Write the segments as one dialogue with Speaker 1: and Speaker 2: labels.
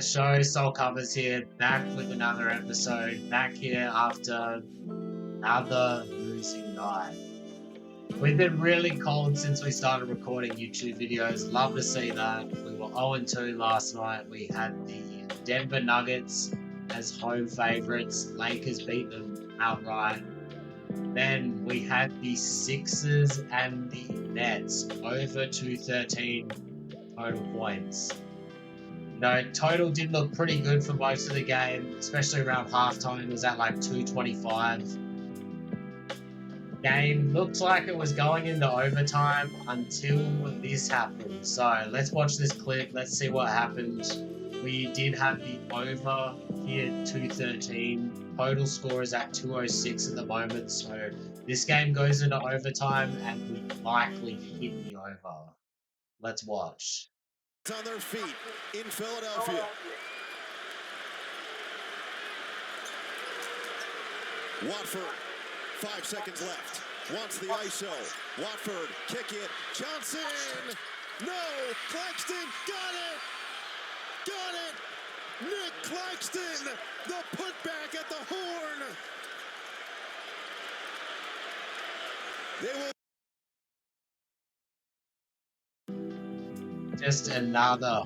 Speaker 1: show? Soul Covers here, back with another episode. Back here after another losing night. We've been really cold since we started recording YouTube videos. Love to see that. We were 0-2 last night. We had the Denver Nuggets as home favourites. Lakers beat them outright. Then we had the Sixers and the Nets over 213 total points. Total did look pretty good for most of the game, especially around halftime. It was at like 225. Game looked like it was going into overtime until this happened. So let's watch this clip. Let's see what happened. We did have the over here, 213. Total score is at 206 at the moment. So this game goes into overtime and we likely hit the over. Let's watch.
Speaker 2: On their feet in Philadelphia. Watford, 5 seconds left. Wants the ISO. Watford, kick it. Johnson. No. Claxton got it. Got it. Nick Claxton, the putback at the horn. They will.
Speaker 1: Just another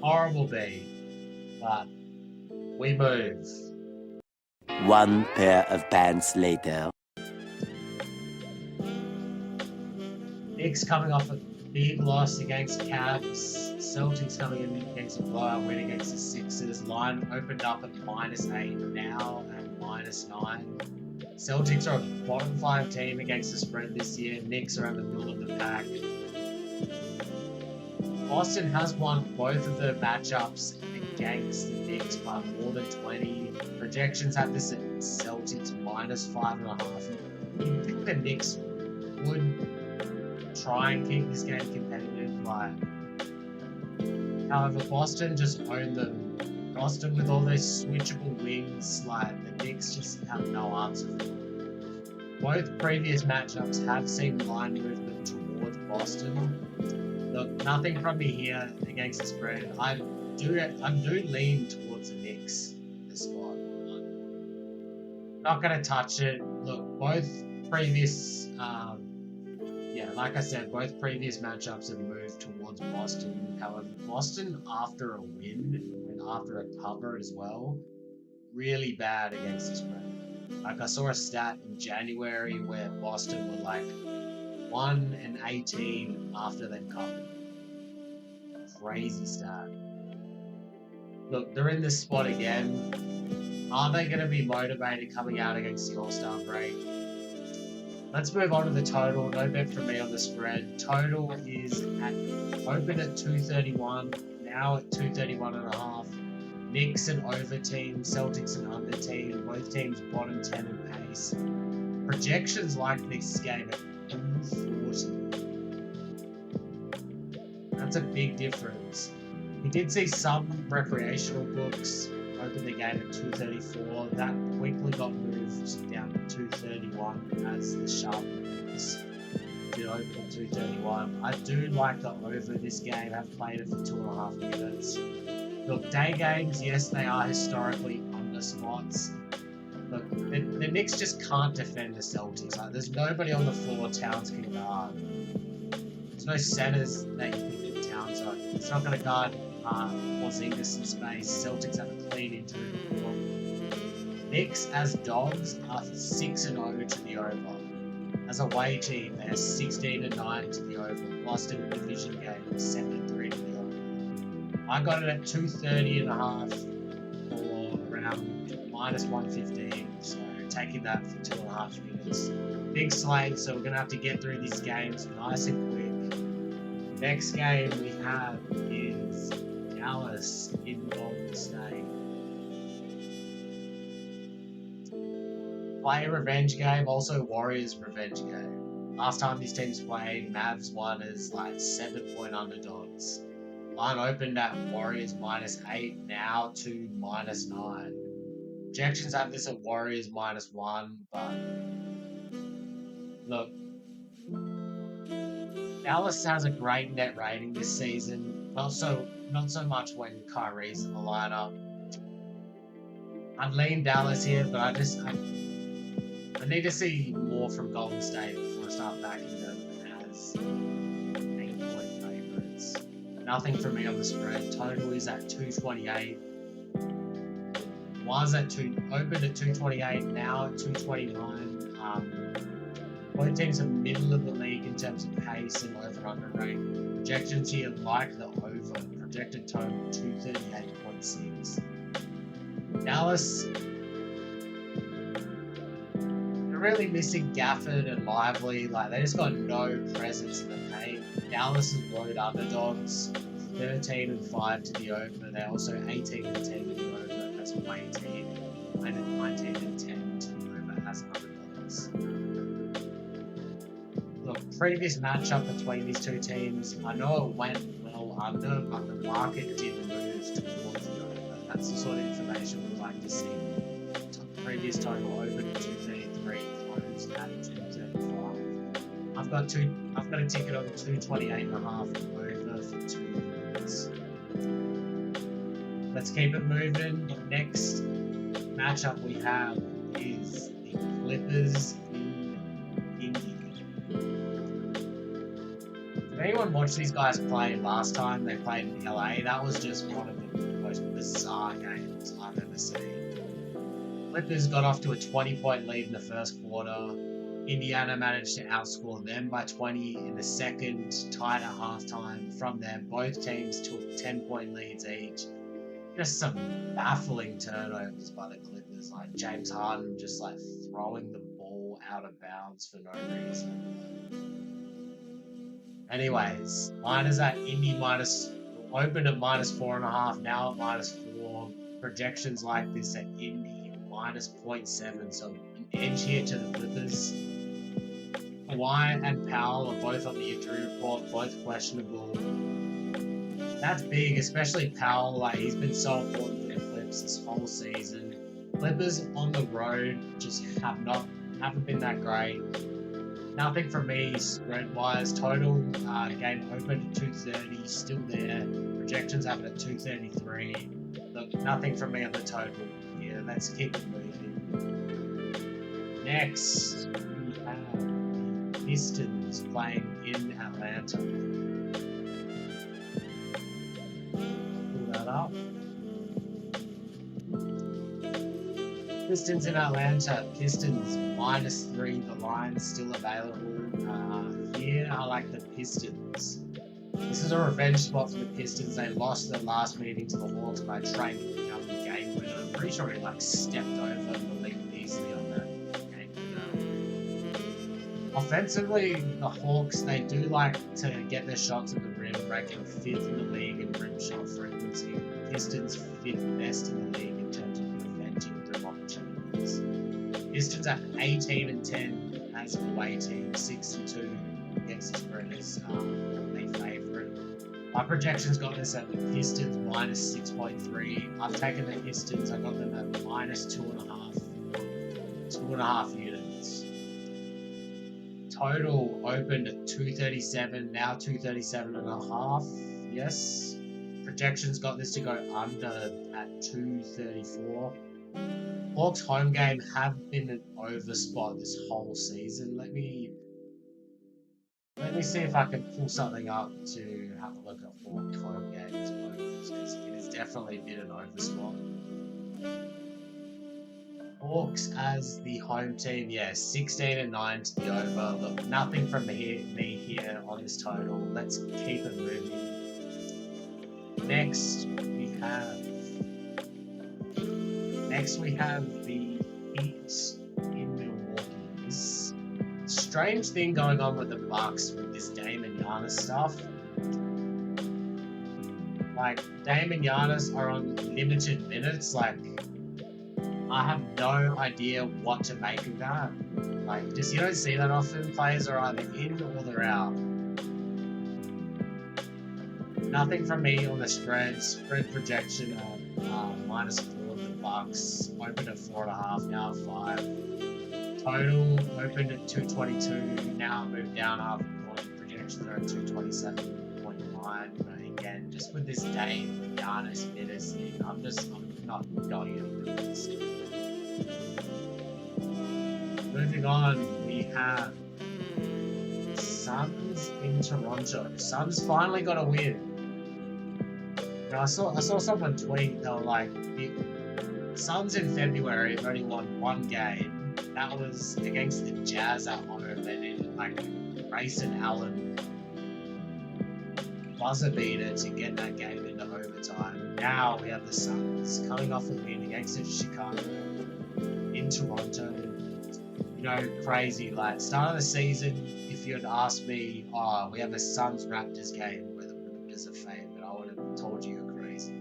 Speaker 1: horrible beat, but we move.
Speaker 3: One pair of pants later.
Speaker 1: Knicks coming off a big loss against Cavs. Celtics coming in against a blowout win against the Sixers. Line opened up at -8, now at -9. Celtics are a bottom 5 team against the spread this year. Knicks are in the middle of the pack. Boston has won both of their matchups against the Knicks by more than 20. Projections have this at Celtics -5.5. You'd think the Knicks would try and keep this game competitive, however, Boston just owned them. Boston with all those switchable wings, the Knicks just have no answer for them. Both previous matchups have seen line movement towards Boston. Look, nothing from me here against the spread. I do lean towards the Knicks this spot. I'm not going to touch it. Look, both previous, like I said, both previous matchups have moved towards Boston. However, Boston after a win and after a cover as well, really bad against the spread. I saw a stat in January where Boston were 1-18 after they've covered. Crazy stat. Look, they're in this spot again. Are they going to be motivated coming out against the All-Star break? Let's move on to the total. No bet from me on the spread. Total is open at 231, now at 231.5. Knicks an over team, Celtics an under team. Both teams bottom 10 in pace. Projections like this game at 240. That's a big difference. We did see some recreational books open the game at 234. That quickly got moved down to 231 as the sharp books did open at 231. I do like the over this game. I've played it for 2.5 minutes. Look, day games, yes, they are historically under spots. Look, the Knicks just can't defend the Celtics. There's nobody on the floor Towns can guard. There's no centers that you can get Towns on. It's not going to guard Porzingis in space. Celtics have a clean interior floor. Knicks as dogs are 6-0 to the over. As a away team, they're 16-9 to the over. Lost in a division game, 7-3 to the over. I got it at 230.5 for around -115. So taking that for 2.5 minutes. Big slate, so we're gonna have to get through these games nice and quick. Next game we have is Dallas in Golden State. Play a revenge game, also Warriors revenge game. Last time these teams played, Mavs won as 7-point underdogs. Line opened at Warriors -8, now to -9. Projections have this at Warriors -1, but look, Dallas has a great net rating this season. Not so much when Kyrie's in the lineup. I'd lean Dallas here, but I need to see more from Golden State before I start backing them as 8-point favorites. Nothing from me on the spread. Total is at 228. Was opened at 228, now at 229. Both teams are middle of the league in terms of pace and over-under rate. Projections here like the over. Projected total 238.6. Dallas, they're really missing Gafford and Lively. Like, they just got no presence in the paint. Dallas is road underdogs, 13-5 to the over. They're also 18-10 to the over. That's my team. And 19-10 to the over as underdogs. Look, previous matchup between these two teams, I know it went well under, but the market did move towards the over. That's the sort of information we'd like to see. Previous total open at 233, closed at 235. I've got a ticket on 228.5 over for 2 units. Let's keep it moving. The next matchup we have is the Clippers in Indy. Did anyone watch these guys play last time they played in LA? That was just one of the most bizarre games I've ever seen. Clippers got off to a 20-point lead in the first quarter. Indiana managed to outscore them by 20 in the second, tied at halftime. From there, both teams took 10-point leads each. Just some baffling turnovers by the Clippers, like James Harden just like throwing the ball out of bounds for no reason. Anyways, minus at Indy opened at -4.5, now at -4. Projections like this at Indy minus 0.7, so an edge here to the Clippers. Kawhi and Powell are both on the injury report, both questionable. That's big, especially Powell. Like, he's been so important for the Clips this whole season. Clippers on the road just haven't been that great. Nothing from me spread-wise. Total game open at 230, still there. Projections have it at 233. Look, nothing from me on the total here. Let's keep it moving. Next, we have the Pistons playing in Atlanta. Pull that up. Pistons in Atlanta. Pistons -3. The line's still available. Here, I like the Pistons. This is a revenge spot for the Pistons. They lost their last meeting to the Hawks by trading the game winner. I'm pretty sure he stepped over the lead easily on that game winner. Offensively, the Hawks, they do like to get their shots at the rim, ranking 5th in the league in rim shot frequency. Pistons 5th best in the league in terms of preventing rim opportunities. Pistons are 18-10 as an away team, 6-2 against the spread is their favourite. My projections got this at the Pistons -6.3. I've taken the Pistons, I got them at -2.5 units. Total opened at 237, now 237.5. Yes. Projections got this to go under at 234. Hawks home game have been an over spot this whole season. Let me see if I can pull something up to have a look at Hawks home games overs, because it has definitely been an over spot. Hawks as the home team, yeah, 16-9 to the over. Look, nothing from me here on this total. Let's keep it moving. Next we have the Heat in Milwaukee. This strange thing going on with the Bucks with this Dame and Giannis stuff. Like, Dame and Giannis are on limited minutes. Like, I have no idea what to make of that. Like, you don't see that often. Players are either in or they're out. Nothing from me on the spread. Spread projection at -4 of the Bucks. Opened at 4.5, now 5. Total opened at 222, now moved down half a point. projections are at 227.9. But again, just with this Dame Giannis Midas thing, I'm not going into this. Moving on, we have Suns in Toronto. Suns finally got a win. Now, I saw someone tweet, they were like, the Suns in February have only won one game. That was against the Jazz at home. They needed like Grayson Allen buzzer beater to get that game into overtime. Now we have the Suns coming off a win against Chicago in Toronto. You know, crazy. Like, start of the season, if you had asked me, oh, we have a Suns Raptors game where the Raptors are favored, I would have told you you're crazy.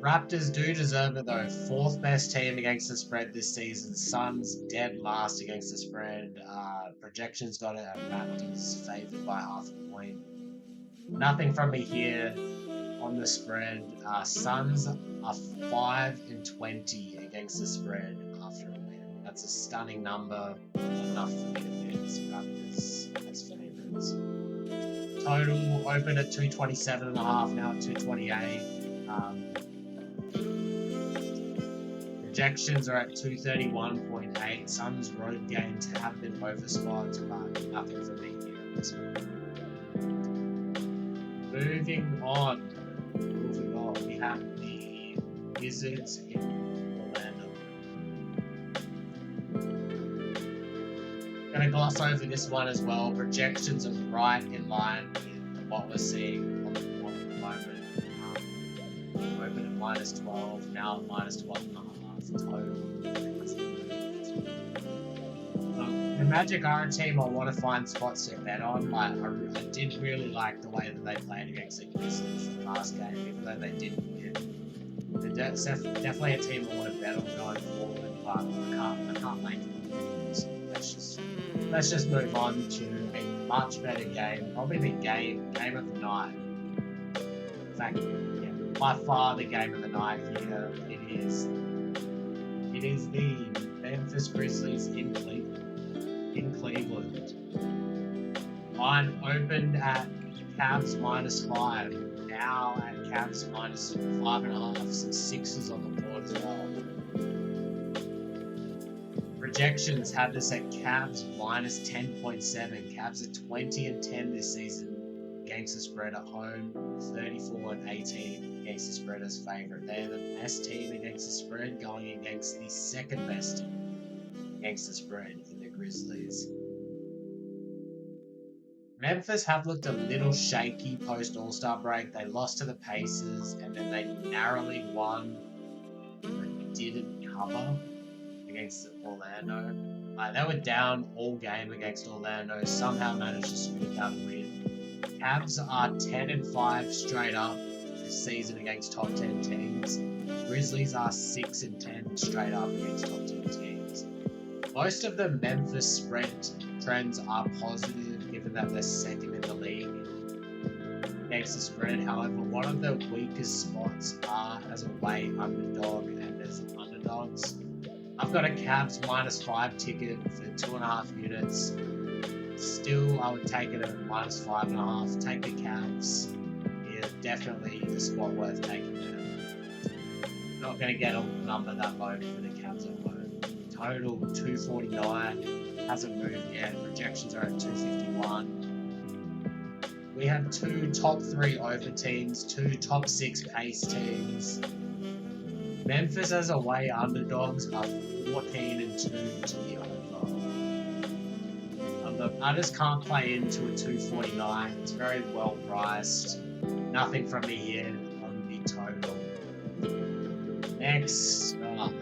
Speaker 1: Raptors do deserve it though. 4th best team against the spread this season. Suns dead last against the spread. Projections got it at Raptors favored by half a point. Nothing from me here on the spread. Suns are 5-20 against the spread after a win. That's a stunning number. Enough for me to win Raptors as favourites. Total opened at 227.5, now at 228. Projections are at 231.8. Suns road games have been over spots, but nothing for me here at this point. Moving on, we have the Wizards in Orlando. Gonna gloss over this one as well. Projections are right in line with what we're seeing on the moment. Open at -12, now at -12.5 total. The Magic are a team I want to find spots to bet on. Like, I did really like the way that they played against the Grizzlies the last game, even though they didn't win. They're definitely a team I want to bet on going forward, but I can't make it. So let's just move on to a much better game, probably the game of the night. In fact, yeah, by far the game of the night here. It is the Memphis Grizzlies in Cleveland. Line opened at Cavs -5, now at Cavs -5.5, some 6s on the board as well. Projections have this at Cavs -10.7. Cavs are 20-10 this season against the spread at home, 34-18 against the spread as favourite. They're the best team against the spread, going against the second best team against the spread in the Grizzlies. Memphis have looked a little shaky post All-Star break. They lost to the Pacers and then they narrowly won, but didn't cover against Orlando. They were down all game against Orlando, somehow managed to squeak out a win. Cavs are 10-5 straight up this season against top 10 teams. Grizzlies are 6-10 straight up against top 10 teams. Most of the Memphis spread trends are positive, given that they're second in the league against the spread. However, one of the weakest spots are as a away underdog and as underdogs. I've got a Cavs -5 ticket for 2.5 units. Still, I would take it at -5.5. Take the Cavs. Yeah, definitely a spot worth taking them. Not going to get a number that low for the Cavs at home. Total 249. Hasn't moved yet. Projections are at 251. We have 2 top 3 over teams, 2 top 6 pace teams. Memphis as away underdogs are 14-2 to the over. I just can't play into a 249. It's very well priced. Nothing from me here on the total. Next up.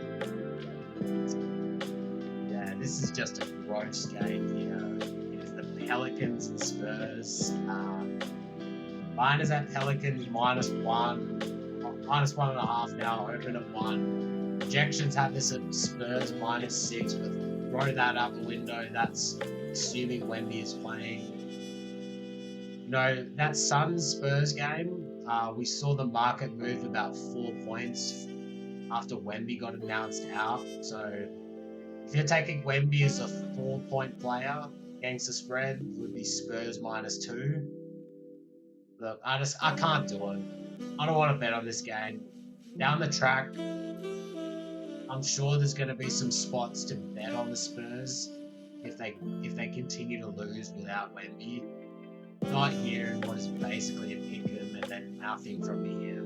Speaker 1: Yeah, this is just a gross game here. It is the Pelicans and Spurs. Mine is at Pelicans -1. -1.5 now, open at 1. Projections have this at Spurs -6, but throw that out the window. That's assuming Wemby is playing. You know, that Suns-Spurs game, we saw the market move about 4 points after Wemby got announced out. So If you're taking Wemby as a 4-point player against the spread, it would be Spurs -2. Look, I can't do it. I don't want to bet on this game. Down the track, I'm sure there's going to be some spots to bet on the Spurs if they continue to lose without Wemby. Not here in what is basically a pick 'em, and then nothing from me here.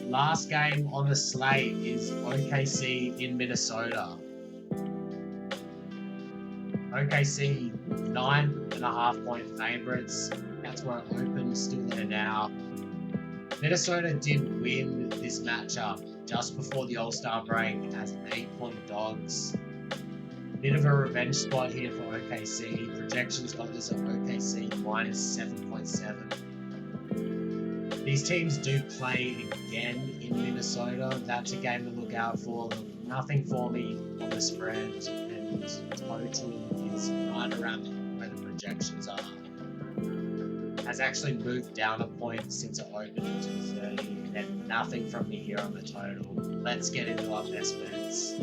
Speaker 1: Last game on the slate is OKC in Minnesota. OKC 9.5-point favorites. That's where it opened, still there now. Minnesota did win this matchup just before the All-Star break as 8-point dogs. Bit of a revenge spot here for OKC. Projections got this at OKC -7.7. These teams do play again in Minnesota. That's a game to look out for. Nothing for me on the spread, and total is right around where the projections are. Has actually moved down a point since it opened at 2:30, and nothing from me here on the total. Let's get into our best bets.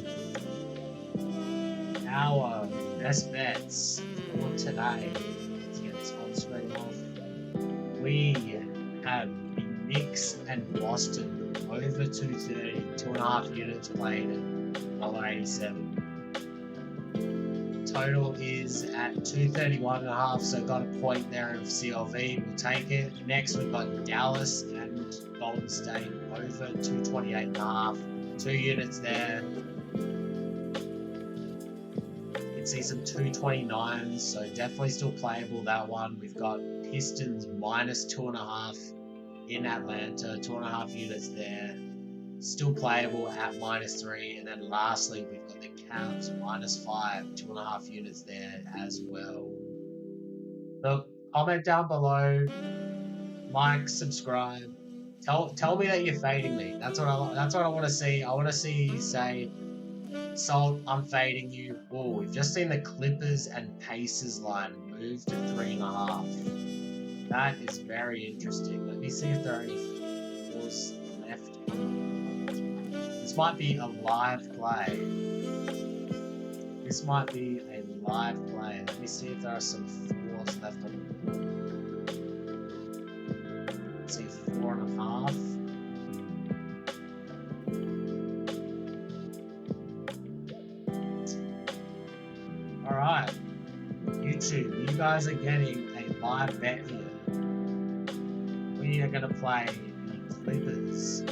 Speaker 1: Our best bets for today. Let's get this on screen off. We have the Knicks and Boston over 230, 2.5 units played at $1.87. Total is at 231.5, so got a point there of CLV. We'll take it. Next, we've got Dallas and Golden State over 228.5, 2 units there. You can see some 229s, so definitely still playable that one. We've got Pistons -2.5 in Atlanta, 2.5 units there. Still playable at -3, and then lastly we've got the Cavs -5, 2.5 units there as well. Look, comment down below, like, subscribe. Tell me that you're fading me. That's what I want to see. I want to see you say, "Salt, I'm fading you." Oh, we've just seen the Clippers and Pacers line move to 3.5. That is very interesting. Let me see if there are any 4s left. This might be a live play. Let me see if there are some 4s left on the board. Let's see, 4.5. Alright. YouTube, you guys are getting a live bet here. We are going to play the Clippers.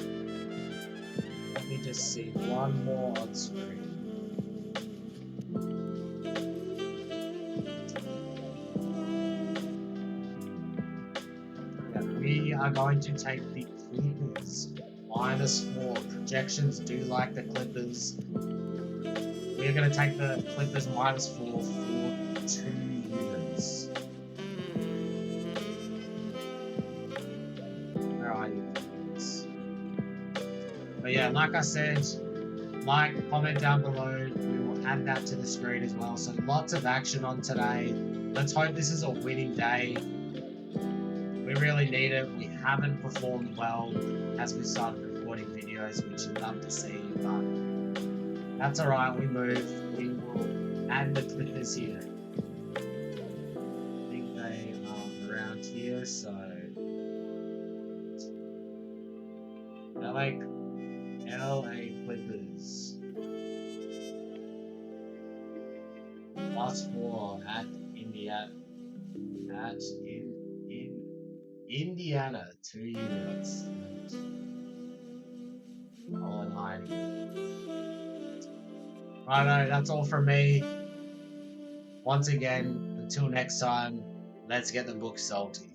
Speaker 1: Let me just see one more on screen. Yeah, we are going to take the Clippers -4. Projections do like the Clippers. We are going to take the Clippers -4 for 2 units. Where are you? But yeah, like I said, comment down below. We will add that to the screen as well. So lots of action on today. Let's hope this is a winning day. We really need it. We haven't performed well as we started recording videos, which you'd love to see, but that's alright. We move. We will add the Clippers here. I think they are around here, so LA Clippers +4 at Indiana 2 units. $1.90. Righto, that's all from me. Once again, until next time, let's get the book salty.